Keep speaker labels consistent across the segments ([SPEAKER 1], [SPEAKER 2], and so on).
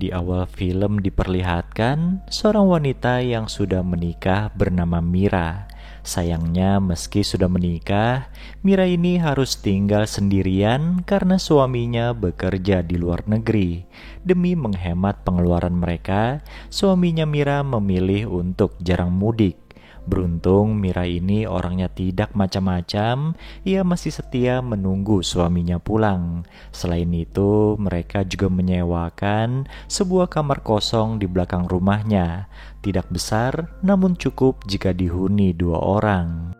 [SPEAKER 1] Di awal film diperlihatkan seorang wanita yang sudah menikah bernama Mira. Sayangnya meski sudah menikah, Mira ini harus tinggal sendirian karena suaminya bekerja di luar negeri. Demi menghemat pengeluaran mereka, suaminya Mira memilih untuk jarang mudik. Beruntung Mira ini orangnya tidak macam-macam, ia masih setia menunggu suaminya pulang. Selain itu, mereka juga menyewakan sebuah kamar kosong di belakang rumahnya. Tidak besar, namun cukup jika dihuni 2 orang.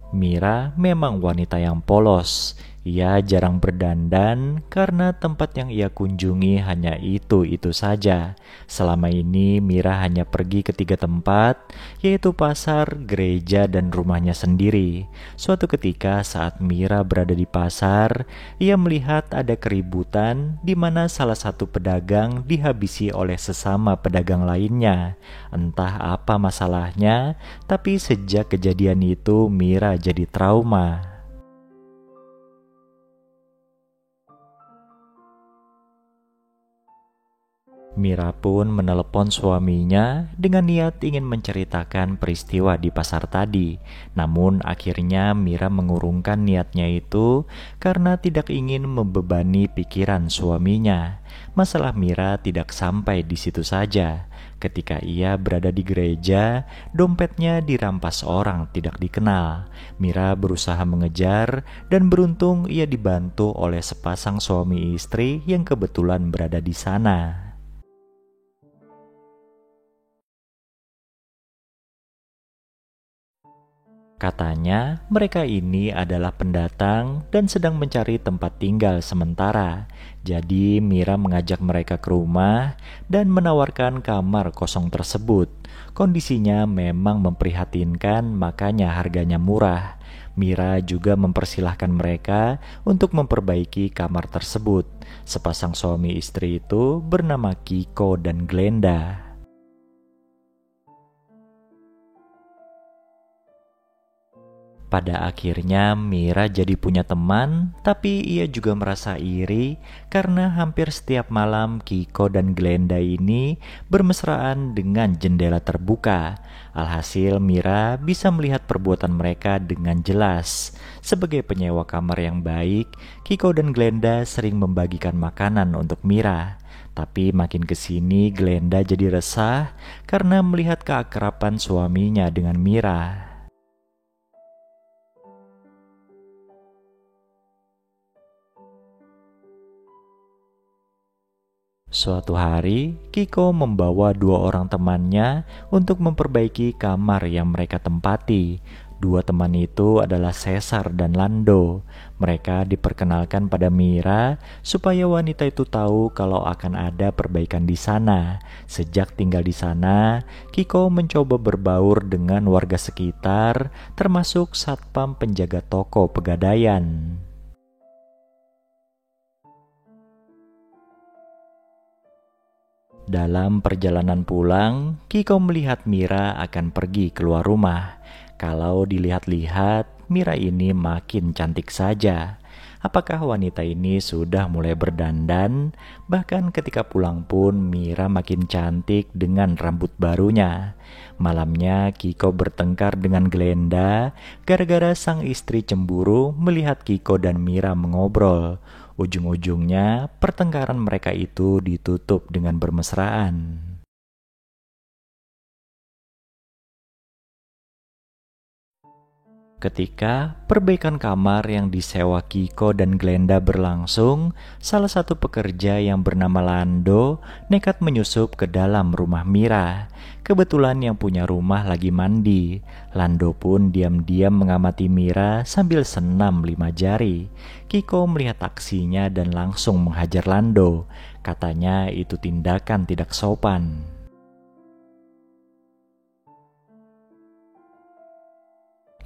[SPEAKER 1] Mira memang wanita yang polos. Ia jarang berdandan karena tempat yang ia kunjungi hanya itu-itu saja. Selama ini Mira hanya pergi ke 3 tempat, yaitu pasar, gereja, dan rumahnya sendiri. Suatu ketika saat Mira berada di pasar, ia melihat ada keributan di mana salah satu pedagang dihabisi oleh sesama pedagang lainnya. Entah apa masalahnya, tapi sejak kejadian itu Mira jadi trauma. Mira pun menelepon suaminya dengan niat ingin menceritakan peristiwa di pasar tadi. Namun akhirnya Mira mengurungkan niatnya itu karena tidak ingin membebani pikiran suaminya. Masalah Mira tidak sampai di situ saja. Ketika ia berada di gereja, dompetnya dirampas orang tidak dikenal. Mira berusaha mengejar dan beruntung ia dibantu oleh sepasang suami istri yang kebetulan berada di sana. Katanya mereka ini adalah pendatang dan sedang mencari tempat tinggal sementara. Jadi Mira mengajak mereka ke rumah dan menawarkan kamar kosong tersebut. Kondisinya memang memprihatinkan, makanya harganya murah. Mira juga mempersilahkan mereka untuk memperbaiki kamar tersebut. Sepasang suami istri itu bernama Kiko dan Glenda. Pada akhirnya Mira jadi punya teman, tapi ia juga merasa iri karena hampir setiap malam Kiko dan Glenda ini bermesraan dengan jendela terbuka. Alhasil Mira bisa melihat perbuatan mereka dengan jelas. Sebagai penyewa kamar yang baik, Kiko dan Glenda sering membagikan makanan untuk Mira. Tapi makin kesini Glenda jadi resah karena melihat keakraban suaminya dengan Mira. Suatu hari, Kiko membawa 2 orang temannya untuk memperbaiki kamar yang mereka tempati. 2 teman itu adalah Cesar dan Lando. Mereka diperkenalkan pada Mira supaya wanita itu tahu kalau akan ada perbaikan di sana. Sejak tinggal di sana, Kiko mencoba berbaur dengan warga sekitar, termasuk satpam penjaga toko pegadaian. Dalam perjalanan pulang, Kiko melihat Mira akan pergi keluar rumah. Kalau dilihat-lihat, Mira ini makin cantik saja. Apakah wanita ini sudah mulai berdandan? Bahkan ketika pulang pun Mira makin cantik dengan rambut barunya. Malamnya Kiko bertengkar dengan Glenda gara-gara sang istri cemburu melihat Kiko dan Mira mengobrol. Ujung-ujungnya pertengkaran mereka itu ditutup dengan bermesraan. Ketika perbaikan kamar yang disewa Kiko dan Glenda berlangsung, salah satu pekerja yang bernama Lando nekat menyusup ke dalam rumah Mira. Kebetulan yang punya rumah lagi mandi. Lando pun diam-diam mengamati Mira sambil senam 5 jari. Kiko melihat aksinya dan langsung menghajar Lando. Katanya itu tindakan tidak sopan.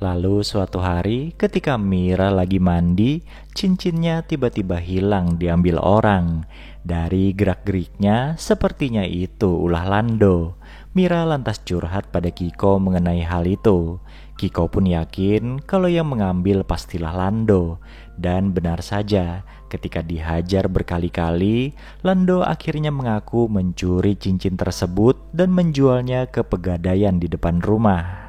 [SPEAKER 1] Lalu suatu hari ketika Mira lagi mandi, cincinnya tiba-tiba hilang diambil orang. Dari gerak-geriknya sepertinya itu ulah Lando. Mira lantas curhat pada Kiko mengenai hal itu. Kiko pun yakin kalau yang mengambil pastilah Lando. Dan benar saja, ketika dihajar berkali-kali, Lando akhirnya mengaku mencuri cincin tersebut dan menjualnya ke pegadaian di depan rumah.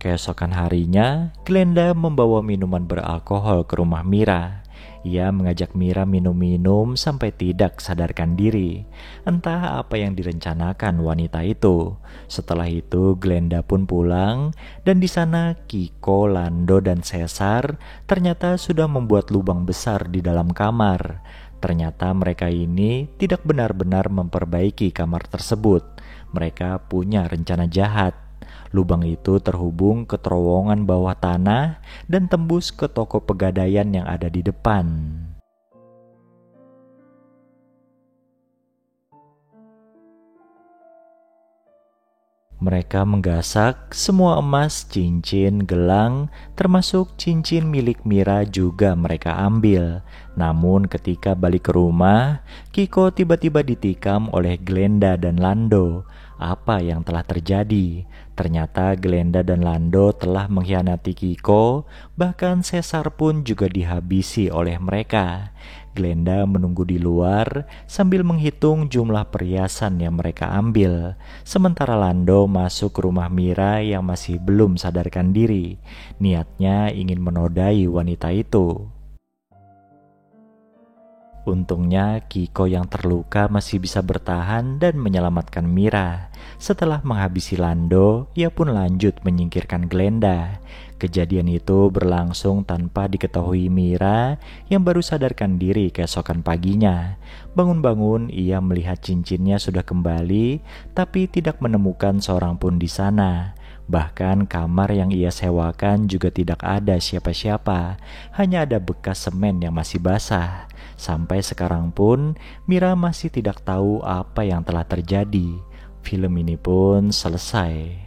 [SPEAKER 1] Keesokan harinya, Glenda membawa minuman beralkohol ke rumah Mira. Ia mengajak Mira minum-minum sampai tidak sadarkan diri. Entah apa yang direncanakan wanita itu. Setelah itu, Glenda pun pulang, dan di sana Kiko, Lando, dan Cesar ternyata sudah membuat lubang besar di dalam kamar. Ternyata mereka ini tidak benar-benar memperbaiki kamar tersebut. Mereka punya rencana jahat. Lubang itu terhubung ke terowongan bawah tanah dan tembus ke toko pegadaian yang ada di depan. Mereka menggasak semua emas, cincin, gelang, termasuk cincin milik Mira juga mereka ambil. Namun ketika balik ke rumah, Kiko tiba-tiba ditikam oleh Glenda dan Lando. Apa yang telah terjadi? Ternyata Glenda dan Lando telah mengkhianati Kiko, bahkan Cesar pun juga dihabisi oleh mereka. Glenda menunggu di luar sambil menghitung jumlah perhiasan yang mereka ambil. Sementara Lando masuk ke rumah Mira yang masih belum sadarkan diri. Niatnya ingin menodai wanita itu. Untungnya Kiko yang terluka masih bisa bertahan dan menyelamatkan Mira. Setelah menghabisi Lando, ia pun lanjut menyingkirkan Glenda. Kejadian itu berlangsung tanpa diketahui Mira yang baru sadarkan diri keesokan paginya. Bangun-bangun ia melihat cincinnya sudah kembali, tapi tidak menemukan seorang pun di sana. Bahkan kamar yang ia sewakan juga tidak ada siapa-siapa, hanya ada bekas semen yang masih basah. Sampai sekarang pun Mira masih tidak tahu apa yang telah terjadi. Film ini pun selesai.